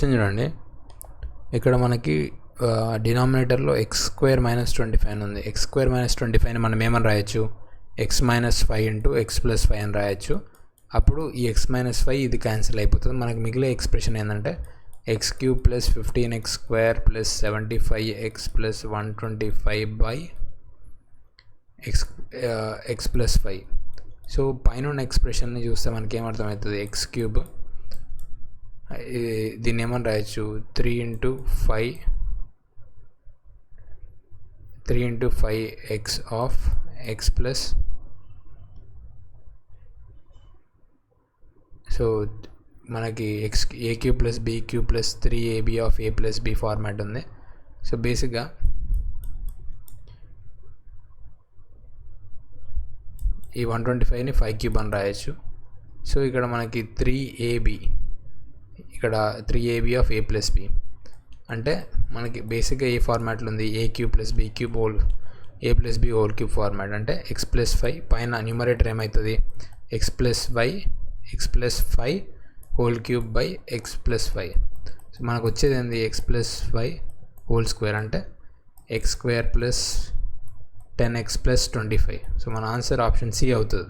Question చూడండి. ఇక్కడ మనకి డినామినేటర్లో x² - 25 ఉంది. x² - 25 మనం ఏమని రాయొచ్చు, x - 5 ఇంటూ x + 5 అని రాయొచ్చు. అప్పుడు ఈ x - 5 ఇది క్యాన్సిల్ అయిపోతుంది. మనకి మిగిలే ఎక్స్ప్రెషన్ ఏంటంటే x³ + 15x² + 75x + 125 x + 5. So పైన ఉన్న ఎక్స్ప్రెషన్ని చూస్తే మనకి ఏమర్థమవుతుంది, x³ దీన్ని ఏమని రాయొచ్చు, 3 × 5x of x plus, so మనకి a³ + b³ + 3ab of a + b format ఉంది. సో బేసిక్గా ఈ 125ని 5³ అని రాయొచ్చు. సో ఇక్కడ మనకి 3ab ఆఫ్ a + b అంటే మనకి బేసిక్గా ఏ ఫార్మాట్లో ఉంది, a³ + b³ a + b whole format. అంటే x + 5 పైన న్యూమరేటర్ ఏమవుతుంది, x + 5 హోల్³ x + 5. సో మనకు వచ్చేది ఏంది, x + 5 హోల్ స్క్వేర్ అంటే x² + 10x + 25. సో మన ఆన్సర్ ఆప్షన్ సి అవుతుంది.